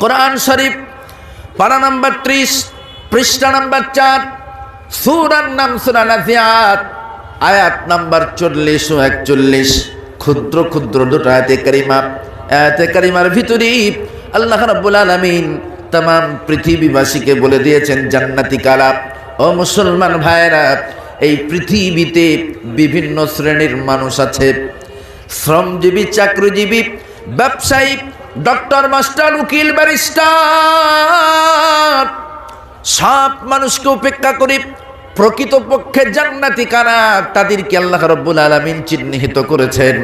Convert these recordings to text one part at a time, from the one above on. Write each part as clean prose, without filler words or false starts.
কোরআন শরীফ পারা নাম্বার 30, পৃষ্ঠা নাম্বার 4, সূরার নাম সূরা নাজিয়াত, আয়াত নাম্বার 40 ও 41। ক্ষুদ্র ক্ষুদ্র দুটো আয়াতে কারিমা। আয়াতে কারিমার ভিতরেই আল্লাহ রাব্বুল আলামিন तमाम পৃথিবীবাসীকে বলে দিয়েছেন জান্নাতি কারা। ও মুসলমান ভাইরা, এই পৃথিবীতে বিভিন্ন শ্রেণীর মানুষ আছে। শ্রমজীবী, চাকরিজীবী, ব্যবসায়ী, ডক্টর, মাস্টার, উকিল, ব্যারিস্টার, সব মানুষকে উপেক্ষা করে প্রকৃতপক্ষে জান্নাতি কারা তাদেরকে আল্লাহ রাব্বুল আলামিন চিহ্নিত করেছেন।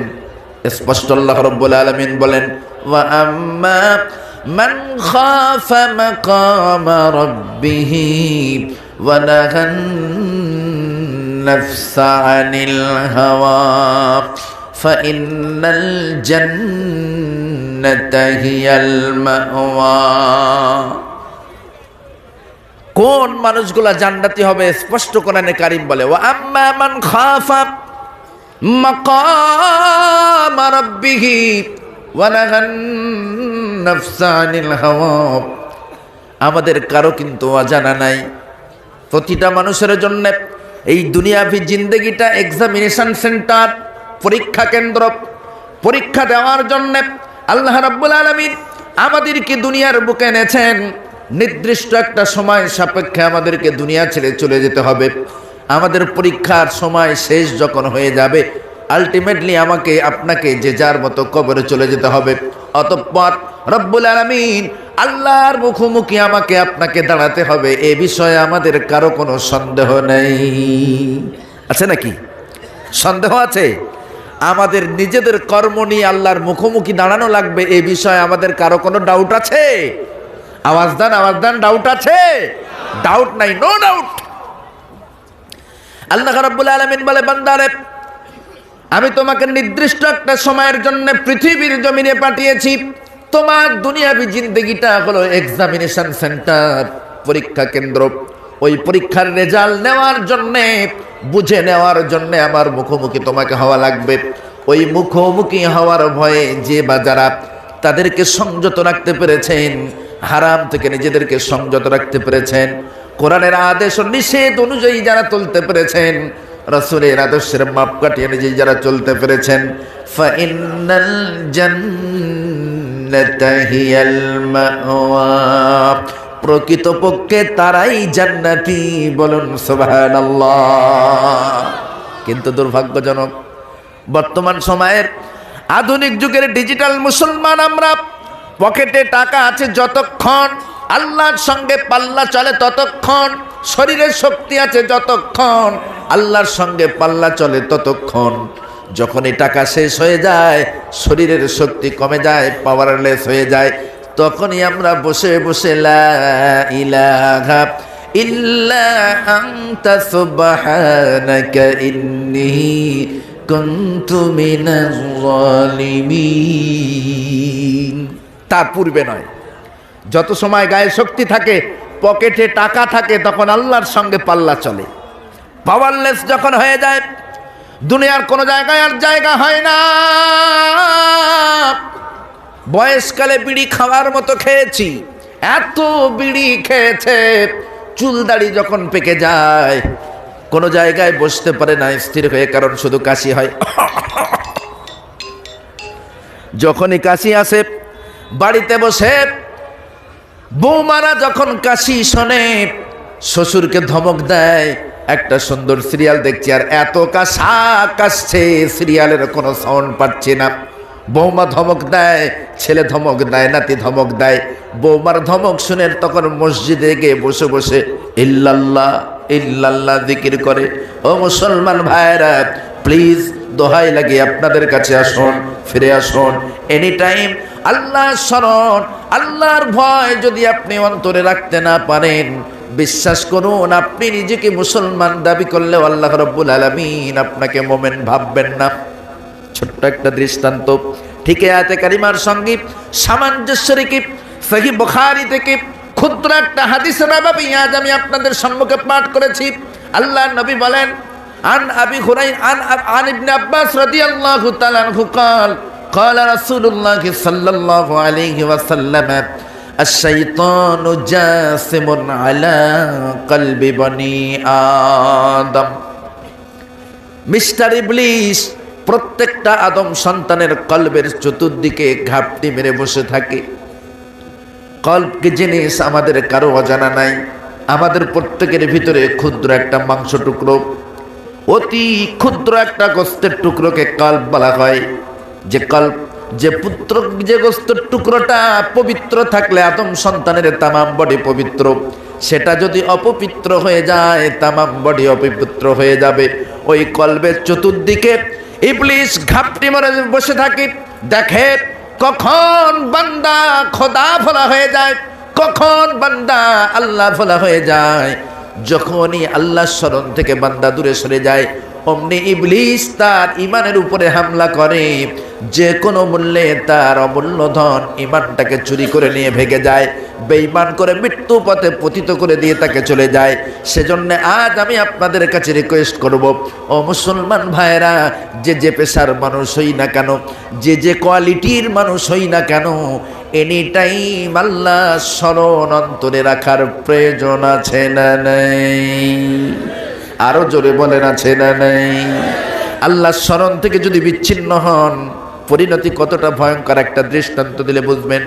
স্পষ্ট আল্লাহ রাব্বুল আলামিন বলেন, ওয়া আম্মা মান খাফা মাকামা রাব্বিহি ওয়া নাহান নাফসা আনিল হাওয়া ফাইন্নাল জান্নাতা হিয়াল মাওয়া। কোন মানুষগুলা জান্নাতি হবে স্পষ্ট কোরআনে কারীম বলে, ওয়া আম্মা মান খাফা মাকামা রাব্বিহি ওয়া নাহান নাফসা আনিল হাওয়া। আমাদের কারো কিন্তু অজানা নাই, প্রতিটা মানুষের জন্য এই দুনিয়াবি জিন্দেগিটা এক্সামিনেশন সেন্টার, পরীক্ষা কেন্দ্র। পরীক্ষা দেওয়ার জন্য আল্লাহ রাব্বুল আলামিন আমাদেরকে দুনিয়ার বুকে এনেছেন। নির্দিষ্ট একটা সময় সাপেক্ষে আমাদেরকে দুনিয়া ছেড়ে চলে যেতে হবে। আমাদের পরীক্ষার সময় শেষ যখন হয়ে যাবে, আলটিমেটলি আমাকে আপনাকে যে যার মতো কবরে চলে যেতে হবে। অতঃপর রব্বুল আলামিন আল্লাহর মুখোমুখি আমাকে আপনাকে দাঁড়াতে হবে, এ বিষয়ে আমাদের কারো কোনো সন্দেহ নেই। আছে নাকি? সন্দেহ আছে? আমাদের নিজেদের কর্ম নিয়ে আল্লাহর মুখোমুখি দাঁড়ানো লাগবে, এ বিষয়ে আমাদের কারো কোনো ডাউট আছে? আওয়াজ দেন, আওয়াজ দেন, ডাউট আছে? ডাউট নাই, নো ডাউট। আল্লাহ রাব্বুল আলামিন বলে, বান্দারে আমি তোমাকে নির্দিষ্ট একটা সময়ের জন্য পৃথিবীর জমিনে পাঠিয়েছি। তোমার দুনিয়াবি জিন্দেগিটা হলো এক্সামিনেশন সেন্টার, পরীক্ষা কেন্দ্র। ওই পরীক্ষার রেজাল্ট নেওয়ার জন্যে, বুঝে নেওয়ার জন্যে আমার মুখোমুখি তোমাকে হওয়া লাগবে। ওই মুখোমুখি হওয়ার ভয়ে যে বা যারা তাদেরকে সংযত রাখতে পেরেছেন, হারাম থেকে নিজেদেরকে সংযত রাখতে পেরেছেন, কোরআনের আদেশ ও নিষেধ অনুযায়ী যারা চলতে পেরেছেন, রাসূলের আদর্শের মাপকাঠি অনুযায়ী যারা চলতে পেরেছেন, ফাইন্নাল জান্নাতা হিয়াল মাওয়া, প্রকৃতপক্ষে তারাই জান্নাতি। বলুন সুবহানাল্লাহ। কিন্তু দুর্ভাগ্যজনক, বর্তমান সময়ের আধুনিক যুগের ডিজিটাল মুসলমান আমরা, পকেটে টাকা আছে যতক্ষণ, আল্লাহর সঙ্গে পাল্লা চলে ততক্ষণ, শরীরের শক্তি আছে যতক্ষণ, আল্লাহর সঙ্গে পাল্লা চলে ততক্ষণ। যখনই টাকা শেষ হয়ে যায়, শরীরের শক্তি কমে যায়, পাওয়ারলেস হয়ে যায়, তখনই আমরা বসে বসে লা ইলাহা ইল্লা আনতা সুবহানাকা ইন্নী কুনতু মিনাজ জালিমিন। তার পূর্বে নয়, যত সময় গায়ে শক্তি থাকে, পকেটে টাকা থাকে, তখন আল্লাহর সঙ্গে পাল্লা চলে। পাওয়ারলেস যখন হয়ে যায়, দুনিয়ার কোনো জায়গায় আর জায়গা হয় না। বয়সকালে বিড়ি খাওয়ার মতো খেয়েছি, এত বিড়ি খেয়েছে, চুল দাড়ি যখন পেকে যায়, কোনো জায়গায় বসতে পারে না স্থির হয়ে, কারণ শুধু কাশি হয়। যখনই কাশি আসে, বাড়িতে বসে বৌমারা যখন কাশি শোনে, শ্বশুরকে ধমক দেয়, একটা সুন্দর সিরিয়াল দেখছি আর এত কাশছে, সিরিয়ালের কোনো সাউন্ড পাচ্ছি না। বৌমা ধমক দেয়, ছেলে ধমক দেয়, নাতি ধমক দেয়। বৌমার ধমক শুনে তখন মসজিদে গিয়ে বসে বসে ইল্লাল্লাহ ইল্লাল্লাহ জিকির করে। ও মুসলমান ভাইরা, প্লিজ দোহাই লাগে আপনাদের কাছে আসুন, ফিরে আসুন। এনি টাইম আল্লাহর স্মরণ, আল্লাহর ভয় যদি আপনি অন্তরে রাখতে না পারেন, বিশ্বাস করুন, আপনি নিজেকে মুসলমান দাবি করলেও আল্লাহ রাব্বুল আলামিন আপনাকে মোমেন ভাববেন না। ছোট্ট একটা দৃষ্টান্ত, ঠিক আয়াতে কারিমার সঙ্গে সামঞ্জস্য রেখে সহিহ বুখারী থেকে ক্ষুদ্র একটা হাদিসের বাবা আজ আমি আপনাদের সম্মুখে পাঠ করেছি। আল্লাহর নবী বলেন, আন আবি হুরাইরা আন ইবনে আব্বাস রাদিয়াল্লাহু তাআলা আনহু قال قال رسول الله صلى الله عليه وسلم আশ-শাইতানু জাসিমুন আলা কলবি বনি আদম। মিস্টার ইবলিস প্রত্যেকটা আদম সন্তানের কলবের চতুর্দিকে ঘাপটি মেরে বসে থাকে। কলব কি জিনিস আমাদের কারো অজানা নাই। আমাদের প্রত্যেকের ভিতরে ক্ষুদ্র একটা মাংস টুকরো, অতি ক্ষুদ্র একটা গোস্তের টুকরোকে কলব বলা হয়। যে কলব, যে গোস্তের টুকরোটা পবিত্র থাকলে আদম সন্তানের তামাম বডি পবিত্র, সেটা যদি অপবিত্র হয়ে যায় তামাম বডি অপবিত্র হয়ে যাবে। ওই কলবের চতুর্দিকে ইবলিস ঘাপটি মেরে বসে থাকে, দেখে কখন বান্দা খোদা ভোলা হয়ে যায়, কখন বান্দা আল্লাহ ভোলা হয়ে যায়। যখনই আল্লাহর স্মরণ থেকে বান্দা দূরে সরে যায়, অমনি ইবলিস তার ইমানের উপরে হামলা করে। যে কোনো মূল্যে তার অমূল্য ধন ইমানটাকে চুরি করে নিয়ে ভেগে যায়, বেঈমান করে মৃত্যু পথে পতিত করে দিয়ে তাকে চলে যায়। সেজন্য আজ আমি আপনাদের কাছে রিকোয়েস্ট করব, ও মুসলমান ভাইরা, যে পেশার মানুষ হই না কেন, যে কোয়ালিটির মানুষ হই না কেন, এনি টাইম আল্লাহ স্মরণ অন্তরে রাখার প্রয়োজন আছে না নেই? আরো জোরে বলেন, আছে না নেই? আল্লাহ স্মরণ থেকে যদি বিচ্ছিন্ন হন, পরিণতি কতটা ভয়ঙ্কর একটা দৃষ্টান্ত দিলে বুঝবেন।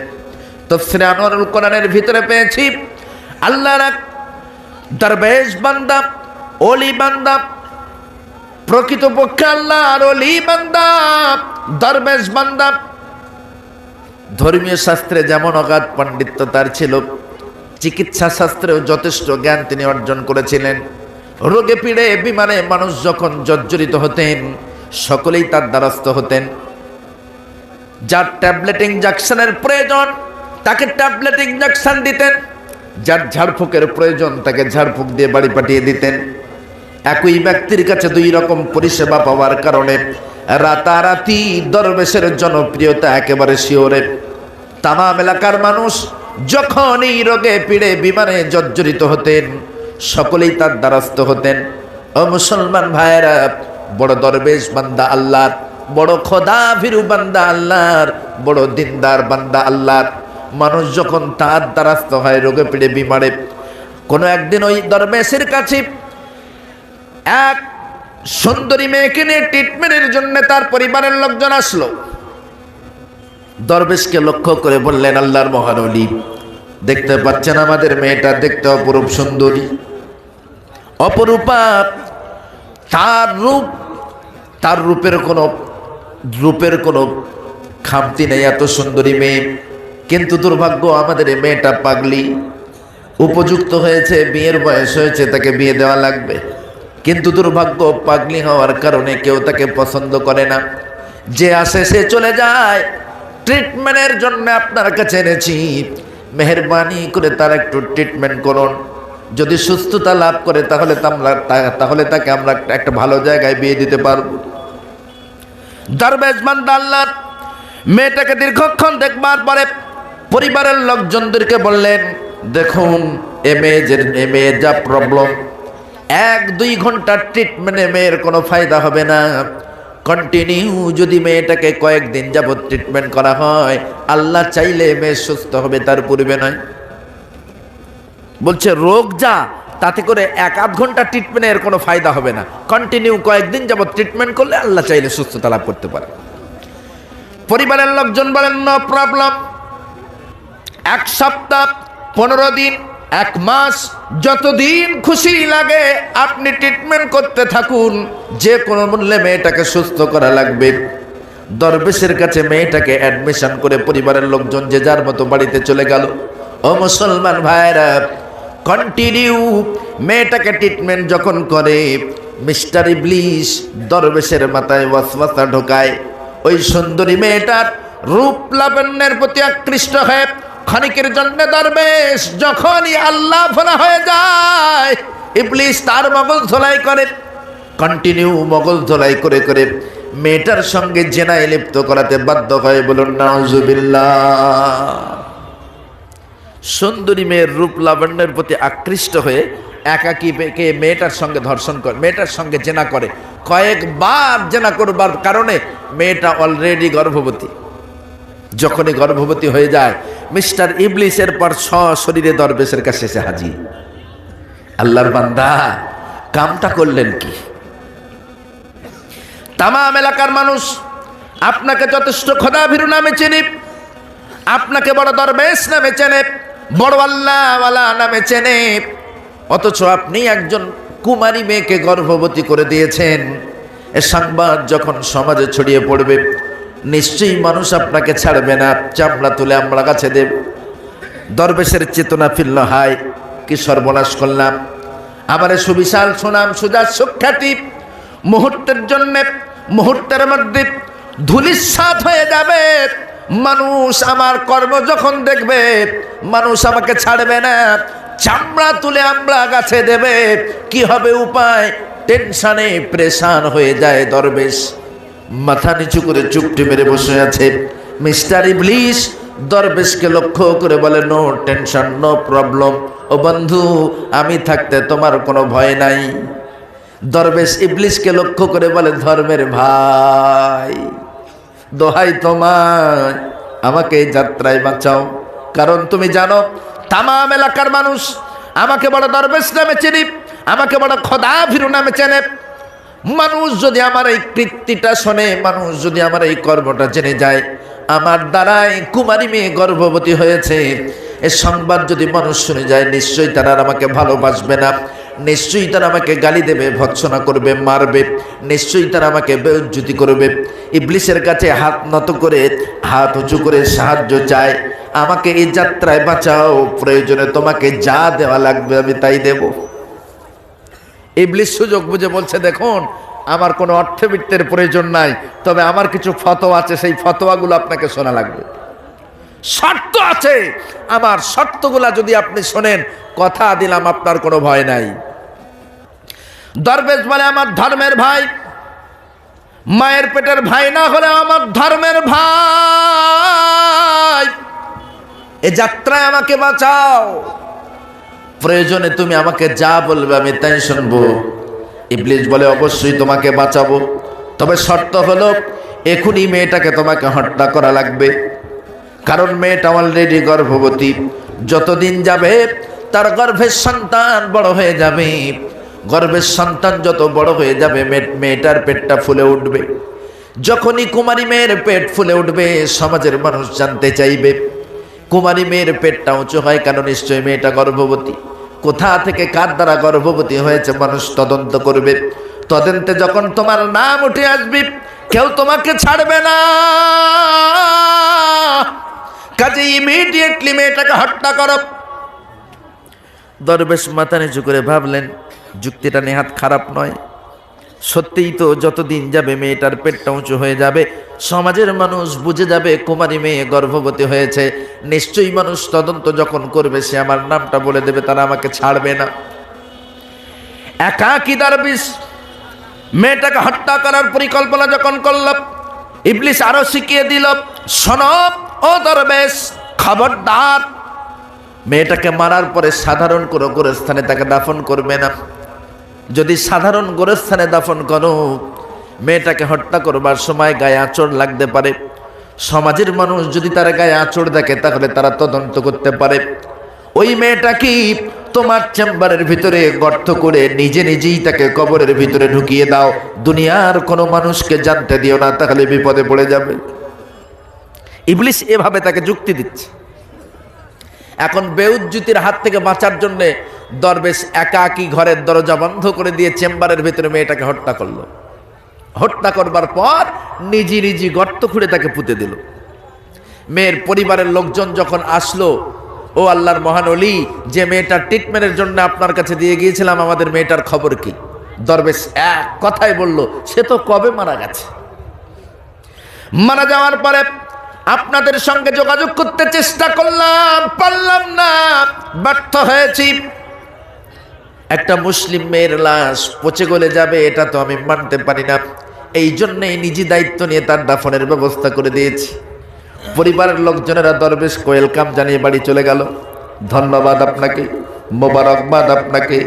তাফসীরে আনোয়ারুল কোরআনের ভিতরে পেয়েছি, আল্লাহর এক দরবেশ বান্দা, ওলি বান্দা, প্রকৃতপক্ষে আল্লাহর ওলি বান্দা, দরবেশ বান্দা, ধর্মীয় শাস্ত্রে যেমন অগাধ পাণ্ডিত্য তার ছিল, চিকিৎসা শাস্ত্রেও যথেষ্ট জ্ঞান তিনি অর্জন করেছিলেন। রোগে পীড়ে বিমানে মানুষ যখন জর্জরিত হতেন, সকলেই তার দ্বারস্থ হতেন। যার ট্যাবলেট ইঞ্জেকশনের প্রয়োজন তাকে ট্যাবলেট ইঞ্জেকশন দিতেন, যার ঝাড়ফুঁকের প্রয়োজন তাকে ঝাড়ফুঁক দিয়ে বাড়ি পাঠিয়ে দিতেন। একই ব্যক্তির কাছে দুই রকম পরিষেবা পাওয়ার কারণে রাতারাতি দরবেশের জনপ্রিয়তা একেবারে শিওরে। তামাম এলাকার মানুষ যখন এই রোগে পীড়ে বিমানে জর্জরিত হতেন, সকলেই তার দ্বারস্থ হতেন। ও মুসলমান ভাইয়েরা, বড় দরবেশ বান্দা আল্লাহর, বড় খোদা ভীরু বান্দা আল্লাহর, বড় দিনদার বান্দা আল্লাহর, মানুষ যখন তার দ্বারস্থ হয় রোগে পীড়ে বিমারে, কোনো একদিন ওই দরবেশের কাছে এক সুন্দরী মেয়েকে নিয়ে ট্রিটমেন্টের জন্য তার পরিবারের লোকজন আসলো। দরবেশকে লক্ষ্য করে বললেন, আল্লাহর মহান ওলি, দেখতে পাচ্ছেন আমাদের মেয়েটা দেখতে অপরূপ সুন্দরী, অপরূপা, তার রূপের কোনো খামতি নেই, এত সুন্দরী মেয়ে। কিন্তু দুর্ভাগ্য, আমাদের এই মেয়েটা পাগলি, উপযুক্ত হয়েছে, বিয়ের বয়স হয়েছে, তাকে বিয়ে দেওয়া লাগবে। কিন্তু দুর্ভাগ্য, পাগলি হওয়ার কারণে কেউ তাকে পছন্দ করে না, যে আসে সে চলে যায়। ট্রিটমেন্টের জন্য আপনার কাছে এনেছি, মেহেরবানি করে তার একটু ট্রিটমেন্ট করুন। যদি সুস্থতা লাভ করে তাহলে তাকে আমরা একটা ভালো জায়গায় বিয়ে দিতে পারব। দরবেশ বান্দা আল্লাহ মেয়েটাকে দীর্ঘক্ষণ দেখবার পরে পরিবারের লোকজনদেরকে বললেন, দেখুন এ মেয়ের যা প্রবলেম, 1-2 ঘন্টার ট্রিটমেন্টে মেয়ের কোনো ফায়দা হবে না। কন্টিনিউ যদি মেয়েটাকে কয়েকদিন যাবত ট্রিটমেন্ট করা হয়, আল্লাহ চাইলে মেয়ে সুস্থ হবে, তার পূর্বে নয়। বলছে রোগ যা, তাতে করে 1-8 ঘন্টা ট্রিটমেন্টের কোনো ফায়দা হবে না, কন্টিনিউ কয়েকদিন যাবত ট্রিটমেন্ট করলে আল্লাহ চাইলে সুস্থতা লাভ করতে পারে। পরিবারের লোকজন বলেন, নো প্রবলেম, 1 সপ্তাহ, 15 দিন, 1 মাস, যতদিন খুশি লাগে আপনি ট্রিটমেন্ট করতে থাকুন, যে কোনো মূল্যে মেয়েটাকে সুস্থ করা লাগবে। দরবেশের কাছে মেয়েটাকে অ্যাডমিশন করে পরিবারের লোকজন যে যার মতো বাড়িতে চলে গেল। ও মুসলমান ভাইরা, কন্টিনিউ মেয়েটাকে ট্রিটমেন্ট যখন করে, মিস্টার ইবলিস দরবেশের মাথায় ওয়াসওয়াসা ঢোকায়। ওই সুন্দরী মেয়েটার রূপ লাবণ্যের প্রতি আকৃষ্ট হয়ে ক্ষণিকের জন্য দরবেশ যখনই আল্লাহ ভোলা হয়ে যায়, ইবলিস তার মগজ ধোলাই করে। কন্টিনিউ মগজ ধোলাই করে করে মেয়েটার সঙ্গে জেনায় লিপ্ত করাতে বাধ্য হয়। বলুন নাউজুবিল্লাহ। সুন্দরী মেয়ের রূপ লাবণ্যের প্রতি আকৃষ্ট হয়ে একাকী মেয়েটার সঙ্গে ধর্ষণ করে, মেয়েটার সঙ্গে জেনা করে। কয়েকবার জেনা করবার কারণে মেয়েটা অলরেডি গর্ভবতী। যখনই গর্ভবতী হয়ে যায়, মিস্টার ইবলিসের পর সশরীরে দরবেশের কাছে এসে হাজির। আল্লাহর বান্দা কামটা করলেন কি? তামাম এলাকার মানুষ আপনাকে যথেষ্ট খোদাভীরু নামে চেনে, আপনাকে বড় দরবেশ নামে চেনে, বড় আল্লাহওয়ালা নামে চেনে, অথচ আপনি একজন কুমারী মেয়েকে গর্ভবতী করে দিয়েছেন। এ সংবাদ যখন সমাজে ছড়িয়ে পড়বে, নিশ্চয়ই মানুষ আপনাকে ছাড়বে না, চামড়া তুলে আমরা কাছে দেব। দরবেশের চেতনা ফিরল, হায় কি সর্বনাশ করলাম, আমার সুবিশাল সুনাম সুজা সুখ্যাতি মুহূর্তের জন্য, মুহূর্তের মধ্যে ধূলিসাৎ হয়ে যাবে। মানুষ আমার কর্ম যখন দেখবে, মানুষ আমাকে ছাড়বে না, চামড়া তুলে আমরা গাছে দেবে। কি হবে উপায়? টেনশনে প্রেশান হয়ে যায় দরবেশ, মাথা নিচু করে চুপটি মেরে বসে আছে। মিস্টার ইবলিস দরবেশকে লক্ষ্য করে বলে, নো টেনশন, নো প্রবলেম, ও বন্ধু আমি থাকতে তোমার কোনো ভয় নাই। দরবেশ ইবলিসকে লক্ষ্য করে বলে, ধর্মের ভাই দোহাই তোমার, আমাকে এই যাত্রায় বাঁচাও। কারণ তুমি জানো তামাম এলাকার মানুষ আমাকে বড় দরবেশ নামে চেনে, আমাকে বড় খোদাভীরু নামে চেনে। মানুষ যদি আমার এই কীর্তিটা শোনে, মানুষ যদি আমার এই কর্মটা জেনে যায়, আমার দ্বারাই কুমারী মেয়ে গর্ভবতী হয়েছে, এ সংবাদ যদি মানুষ শুনে যায়, নিশ্চয়ই তারা আর আমাকে ভালোবাসবে না, নিশ্চয়ই তারা আমাকে গালি দেবে, ভৎসনা করবে, মারবে, নিশ্চয়ই তারা আমাকে বেইজ্জতি করবে। ইবলিসের কাছে হাত নত করে, হাত উঁচু করে সাহায্য চায়, আমাকে এই যাত্রায় বাঁচাও, প্রয়োজনে তোমাকে যা দেওয়া লাগবে আমি তাই দেব। ইবলিস সুযোগ বুঝে বলছে, দেখুন আমার কোনো অর্থবিত্তের প্রয়োজন নাই, তবে আমার কিছু ফতোয়া আছে, সেই ফতোয়াগুলো আপনাকে শোনা লাগবে, শর্ত আছে, আমার শর্তগুলা যদি আপনি শোনেন, কথা দিলাম আপনার কোনো ভয় নাই। দরবেশ বলে, আমার ধর্মের ভাই, মায়ের পেটের ভাই না হলে আমার ধর্মের ভাই, এ যাত্রায় আমাকে বাঁচাও, প্রয়োজনে তুমি আমাকে যা বলবে আমি তাই শুনবো। ইবলিস বলে, অবশ্যই তোমাকে বাঁচাবো, তবে শর্ত হলো এখনই মেয়েটাকে তোমাকে হত্যা করা লাগবে, কারণ মেয়েটা অলরেডি গর্ভবতী। যতদিন যাবে তার গর্ভের সন্তান বড় হয়ে যাবে, গর্ভের সন্তান যত বড় হয়ে যাবে মেয়েটার পেটটা ফুলে উঠবে। যখনই কুমারী মেয়ের পেট ফুলে উঠবে, সমাজের মানুষ জানতে চাইবে কুমারী মেয়ের পেটটা উঁচু হয় কেন, নিশ্চয়ই মেয়েটা গর্ভবতী। কোথা থেকে কার দ্বারা গর্ভবতী হয়েছে মানুষ তদন্ত করবে। তদন্তে যখন তোমার নাম উঠে আসবে, কেউ তোমাকে ছাড়বে না, কাজে ইমিডিয়েটলি মেয়েটাকে হত্যা করো। দরবেশ মাথা নিচু করে ভাবলেন, যুক্তিটা নেহাত খারাপ নয়, সত্যিই তো যতদিন যাবে মেয়েটার পেটটা উঁচু হয়ে যাবে, সমাজের মানুষ বুঝে যাবে কুমারী মেয়ে গর্ভবতী হয়েছে, নিশ্চয়ই মানুষ তদন্ত যখন করবে সে আমার নামটা বলে দেবে, তারা আমাকে ছাড়বে না। একাকী দরবেশ মেয়েটাকে হত্যা করার পরিকল্পনা যখন করল, ইবলিস আরো শিখিয়ে দিল, শোনো ও দরবেশ, খবরদার, মেয়েটাকে মারার পরে সাধারণ কোনো গোরস্থানে তাকে দাফন করবে না। যদি সাধারণ গোরস্থানে দাফন করো, মেয়েটাকে হত্যা করবার সময় গায়ে আঁচড় লাগতে পারে, সমাজের মানুষ যদি তার গায়ে আঁচড় দেখে তাহলে তারা তদন্ত করতে পারে। ওই মেয়েটা কি তোমার চেম্বারের ভিতরে গর্ত করে নিজে নিজেই তাকে কবরের ভিতরে ঢুকিয়ে দাও, দুনিয়ার কোনো মানুষকে জানতে দিও না, তাহলে বিপদে পড়ে যাবে। ইবলিস এভাবে তাকে যুক্তি দিচ্ছে। এখন বেউজ্জতির হাত থেকে বাঁচার জন্যে দরবেশ একাকী ঘরের দরজা বন্ধ করে দিয়ে চেম্বারের ভিতরে মেয়েটাকে হত্যা করলো। হত্যা করবার পর নিজে নিজে গর্ত খুঁড়ে তাকে পুঁতে দিল। মেয়ের পরিবারের লোকজন যখন আসলো, ও আল্লাহর মহান ওলি, যে মেয়েটার ট্রিটমেন্টের জন্য আপনার কাছে দিয়ে গিয়েছিলাম, আমাদের মেয়েটার খবর কি? দরবেশ এক কথাই বলল, সে তো কবে মারা গেছে। মারা যাওয়ার পরে আপনাদের সঙ্গে যোগাযোগ করতে চেষ্টা করলাম, পারলাম না, ব্যর্থ হয়েছি। একটা মুসলিম মেয়ের লাশ পচে গলে যাবে এটা তো আমি মানতে পারি না, এই জন্যই নিজে দায়িত্ব নিয়ে তার দাফনের ব্যবস্থা করে দিয়েছি। পরিবারের লোকজনেরা দরবেশ ওয়েলকাম জানিয়ে বাড়ি চলে গেল। ধন্যবাদ আপনাকে, মোবারকবাদ আপনাকে,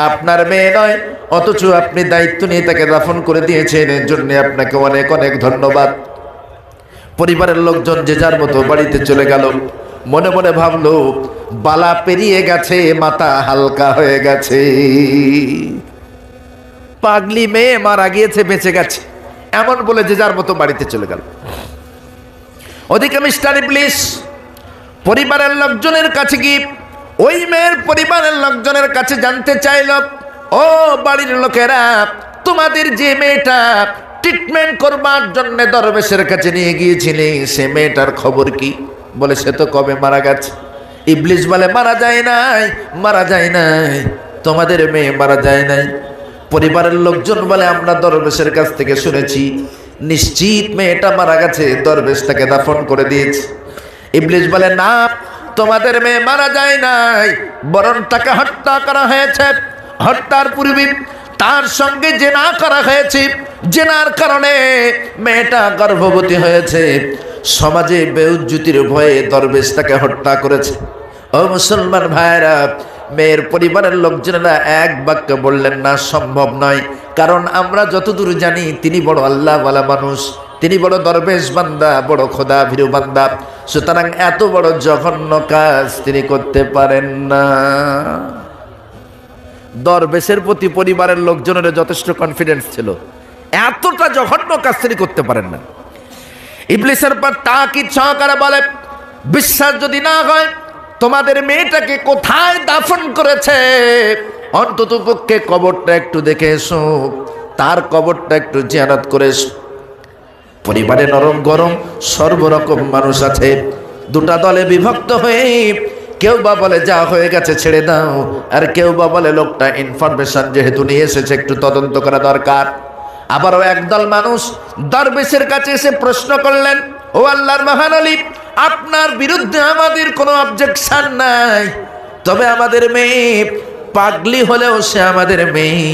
আপনার মেয়ে নয় অথচ আপনি দায়িত্ব নিয়ে তাকে দাফন করে দিয়েছেন, এর জন্য আপনাকে অনেক অনেক ধন্যবাদ। পরিবারের লোকজন যে যার মতো বাড়িতে চলে গেল। মনে মনে ভাবলো বালা পেরিয়ে গেছে, মাথা হালকা হয়ে গেছে। পাগলি মেয়ে মারা গিয়েছে, বেঁচে গেছে এমন বলে যে যার মতো বাড়িতে চলে গেল। ওদিকে মিস্টার ইবলিস পরিবারের লোকজনের কাছে গিয়ে ওই মেয়ের পরিবারের লোকজনের কাছে জানতে চাইল, ও বাড়ির লোকেরা, তোমাদের যে মেয়েটা ট্রিটমেন্ট করবার জন্য দরবেশের কাছে নিয়ে গিয়েছিলে সে মেয়েটার খবর কি? বলে সে তো কবে মারা গেছে। ইবলিস বলে মারা যায় নাই, মারা যায় নাই, তোমাদের মেয়ে মারা যায় নাই। পরিবারের লোকজন বলে আমরা দরবেশের কাছ থেকে শুনেছি নিশ্চিত মেয়েটা মারা গেছে, দরবেশ তাকে দাফন করে দিয়েছে। ইবলিস বলে না, তোমাদের মেয়ে মারা যায় নাই, বরং তাকে হত্যা করা হয়েছে। হত্যার পূর্বে তার সঙ্গে জেনা করা হয়েছে, জেনার কারণে মেয়েটা গর্ভবতী হয়েছে। সমাজে বেউজ্জতির ভয়ে দরবেশ তাকে হত্যা করেছে। ও মুসলমান ভাইরা, মেয়ের পরিবারের লোকজনেরা এক বাক্যে বললেন না, সম্ভব নয়, কারণ আমরা যতদূর জানি তিনি বড় আল্লাহওয়ালা মানুষ, তিনি বড় দরবেশ বান্দা, বড় খোদা ভীরু বান্দা, সুতরাং এত বড় জঘন্য কাজ তিনি করতে পারেন না। দরবেশের প্রতি পরিবারের লোকজনের যথেষ্ট কনফিডেন্স ছিল, এতটা জঘন্য কাজ তিনি করতে পারেন না। ইবলিসের পর তাকিদ সহকারে বলে, বিশ্বাস যদি না হয় তোমাদের মেয়েটাকে কোথায় দাফন করেছে অন্তত পক্ষে কবরটা একটু দেখে এসো, তার কবরটা একটু জিয়ারত করে এসো। পরিবারে নরম গরম সর্বরকম মানুষ আছে, দুটা দলে বিভক্ত হয়ে কেউ বা বলে যা হয়ে গেছে ছেড়ে দাও, আর কেউ বা বলে লোকটা ইনফরমেশন যেহেতু নিয়ে এসেছে একটু তদন্ত করা দরকার। আবারও একদল মানুষ দরবেশের কাছে এসে প্রশ্ন করলেন, ও আল্লাহর মহান আলী, আপনার বিরুদ্ধে আমাদের কোনো অবজেকশন নাই, তবে আমাদের মেয়ে পাগলি হলেও সে আমাদের মেয়ে,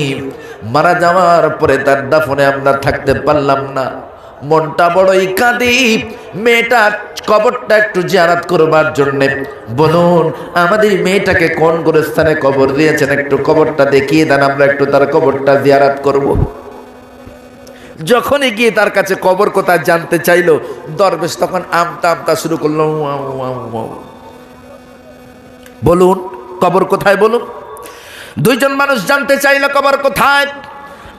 মারা যাওয়ার পরে তার দাফনে আমরা থাকতে পারলাম না, মনটা বড়ই কাঁদি, মেয়েটা কবরটা একটু জিয়ারত করবার জন্যে বলুন আমাদের মেয়েটাকে কোন গোরস্থানে কবর দিয়েছেন, একটু কবরটা দেখিয়ে দেন, আমরা একটু তার কবরটা জিয়ারত করব। যখনই গিয়ে তার কাছে কবর কোথায় জানতে চাইলো, দরবেশ তখন আমতা আমতা শুরু করলো, বলুন কবর কোথায় বলুন। দুইজন মানুষ জানতে চাইলো কবর কোথায়,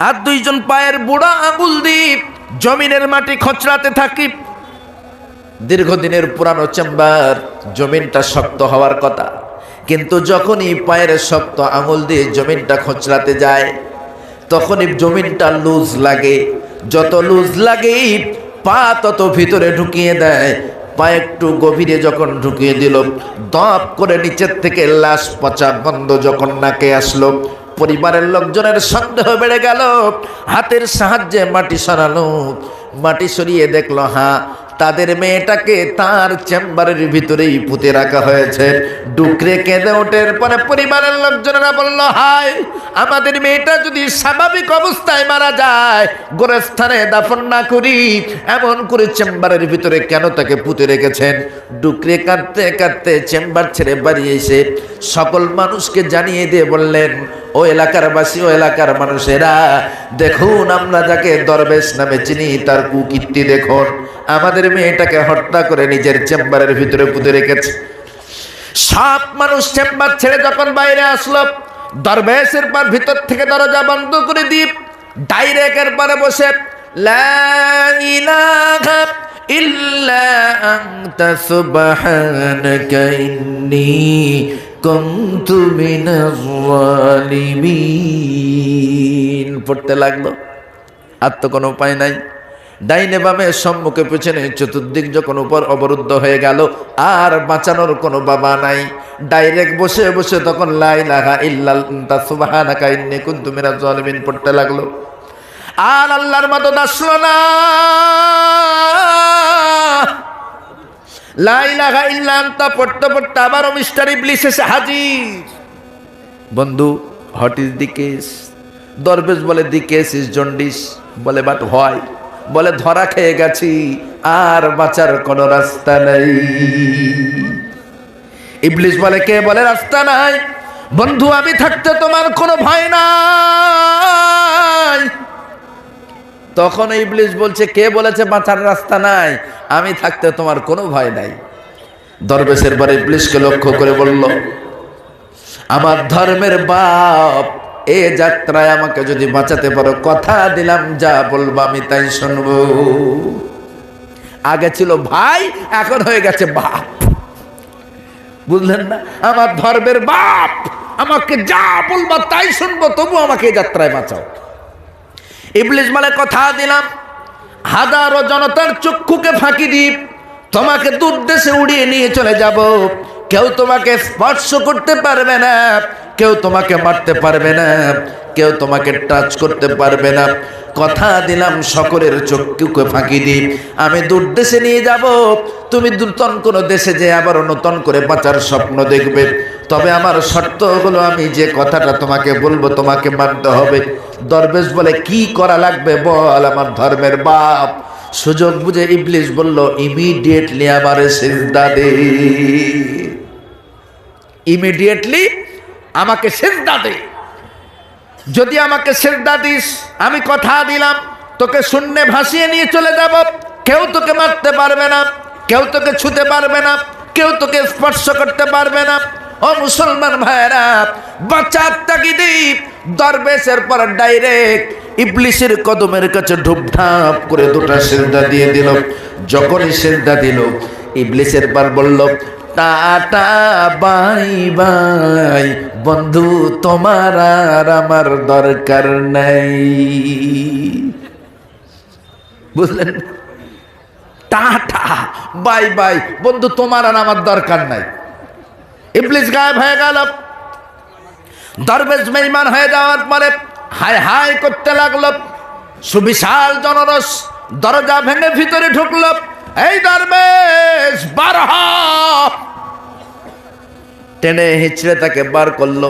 আর দুইজন পায়ের বুড়া আঙুল দিয়ে জমিনের মাটি খচড়াতে থাকি। দীর্ঘদিনের পুরানো চেম্বার, জমিনটা শক্ত হওয়ার কথা, কিন্তু যখনই পায়ের শক্ত আঙুল দিয়ে জমিনটা খচড়াতে যায় তখনই জমিনটা লুজ লাগে, যত লুজ লাগে পা তত ভিতরে ঢুকিয়ে দেয়। পা একটু গভীরে যখন ঢুকিয়ে দিল, দপ করে নিচের থেকে লাশ পচা গন্ধ যখন নাকে আসলো, পরিবারের লোকজনের সন্দেহ বেড়ে গেল। হাতের সাহায্যে মাটি সরালো, মাটি সরিয়ে দেখলো হ্যাঁ তাদের মেয়েটাকে তার চেম্বারের ভিতরেই পুঁতে রাখা হয়েছে। ডুকরে কেঁদে ওঠের পরে পরিবারের লোকজনেরা বলল, হায় আমাদের মেয়েটা যদি স্বাভাবিক অবস্থায় মারা যায়, গোরস্থানে দাফন না করি, এমন করে চেম্বারের ভিতরে কেন তাকে পুঁতে রেখেছেন? ডুকরে কাঁদতে কাঁদতে চেম্বার ছেড়ে বাড়ি এসে সকল মানুষকে জানিয়ে দিয়ে বললেন, ও এলাকার বাসী, ও এলাকার মানুষেরা, দেখুন আমরা যাকে দরবেশ নামে চিনি তার কুকীর্তি দেখুন, আমাদের মেয়েটাকে হত্যা করে নিজের চেম্বারের ভিতরে পুঁতে রেখেছে। সব মানুষ চেম্বার ছেড়ে যখন বাইরে আসলো, দরবেশের পর ভিতর থেকে দরজা বন্ধ করে দিয়ে ডাইরেক্টের পরে বসে, লা ইলাহা ইল্লা আনতা সুবহানাকা ইন্নী কুনতু মিনাজ জালিমিন পড়তে লাগলো। আর তো কোনো উপায় নাই, ডাইনে বামে সম্মুখে পেছনে চতুর্দিক যখন উপর অবরুদ্ধ হয়ে গেল, আর বাঁচানোর কোনো বাবা নাই। ডাইরেক্ট বসে বসে তখন লা ইলাহা ইল্লা আনতা সুবহানাকা ইন্নী কুনতু মিনাজ জালিমিন পড়তে লাগলো। আর আল্লাহর মদদ আসলো না। লা ইলাহা ইল্লা আনতা পড়তে পড়তে আবারও মিস্টার ইবলিস এসে হাজির। বন্ধু, হোয়াট ইজ দি কেস? দরবেশ বলে, দি কেস ইজ জন্ডিস। বলে বাট হয়? বলে ধরা খেয়ে গেছি, আর বাঁচার কোনো রাস্তা নেই। ইবলিস বলে, কে বলে রাস্তা নাই? বন্ধু আমি থাকতে তোমার কোনো ভয় নাই। তখন ইবলিস বলছে, কে বলেছে বাঁচার রাস্তা নাই? আমি থাকতে তোমার কোনো ভয় নাই। দরবেশের পর ইবলিসকে লক্ষ্য করে বলল, আমার ধর্মের বাপ, এ যাত্রায় আমাকে যদি বাঁচাতে পারো, কথা দিলাম যা বলবো আমি তাই শুনবো। আগে ছিল ভাই, এখন হয়ে গেছে বাপ। বুঝলেন না? আমার ধর্মের বাপ, আমাকে যা বলবা তাই শুনবো, তবু আমাকে এই যাত্রায় বাঁচাও। ইবলিস বলে, কথা দিলাম হাজারো জনতার চক্ষুকে ফাঁকি দিব, তোমাকে দূর দেশে উড়িয়ে নিয়ে চলে যাব। কেউ তোমাকে স্পর্শ করতে পারবে না, কেউ তোমাকে মারতে পারবে না, কেউ তোমাকে টাচ করতে পারবে না। কথা দিলাম সকলের চক্ষুকে ফাঁকি দিব, আমি দূর দেশে নিয়ে যাব। তুমি নূতন কোনো দেশে যে আবার নূতন করে বাঁচার স্বপ্ন দেখবে। তবে আমার শর্ত হলো, আমি যে কথাটা তোমাকে বলবো তোমাকে মানতে হবে। দরবেশ বলে, কি করা লাগবে বল আমার ধর্মের বাপ। সুযোগ বুঝে ইবলিস বলল, ইমিডিয়েটলি আমারে সিজদা দে, ইমিডিয়েটলি আমাকে সিজদা দে। যদি আমাকে সিজদা দিস, আমি কথা দিলাম তোকে শূন্যে ভাসিয়ে নিয়ে চলে যাব। কেউ তোকে মারতে পারবে না, কেউ তোকে ছুতে পারবে না, কেউ তোকে স্পর্শ করতে পারবে না। ও মুসলমান ভাইরা, বাঁচার তাগিদে দরবেশের পর ডাইরেক্ট ইবলিসের কদমের কাছে ঢুপঢাপ করে দুটা সিজদা দিয়ে দিল। যখনই সিজদা দিল, ইবলিসের পর বলল, টাটা বাই বাই বন্ধু, তোমার আর আমার দরকার নাই। বুঝলেন? টাটা বাই বাই বন্ধু, তোমার আর আমার দরকার নাই। ইবলিস গায়েব হয়ে গেল। দরবেশ বেঈমান হয়ে যাওয়ার পরে হায় হায় করতে লাগলো। সুবিশাল জনরস দরজা ভেঙে ভিতরে ঢুকলো। এই দরবেশ বার হ! টেনে হিচড়ে তাকে বার করলো।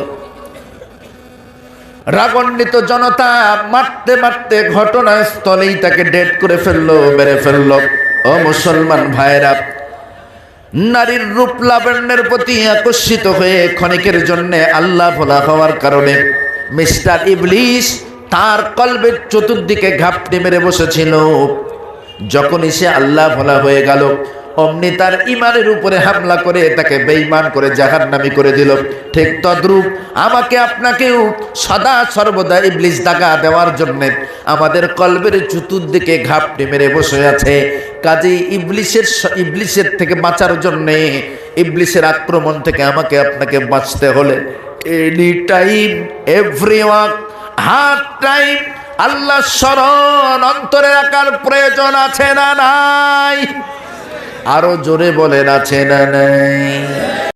রাগান্বিত জনতা মারতে মারতে ঘটনাস্থলেই তাকে ডেড করে ফেললো, মেরে ফেললো। ও মুসলমান ভাইরা, নারীর রূপ লাবণ্যের প্রতি আকর্ষিত হয়ে ক্ষণিকের জন্য আল্লাহ ভোলা হওয়ার কারণে মিস্টার ইবলিস তার কলবের চতুর্দিকে ঘাপটি মেরে বসেছিল। যখনই সে আল্লাহ ভোলা হয়ে গেল, অমনি তার ইমানের উপরে হামলা করে তাকে বেঈমান করে জাহান্নামী করে দিল। ঠিক তদ্রূপ আমাকে আপনাকেও সদা সর্বদা ইবলিস দাগা দেওয়ার জন্য আমাদের কলবের চতুর্দিকে ঘাপটি মেরে বসে আছে। কাজেই ইবলিসের থেকে বাঁচার জন্য, ইবলিসের আক্রমণ থেকে আমাকে আপনাকে বাঁচতে হলে এনি টাইম, এভরি ওয়াক, হার টাইম আল্লাহ স্মরণ অন্তরে রাখার প্রয়োজন আছে না নাই? আরো জোরে বলেন, আছে না নাই?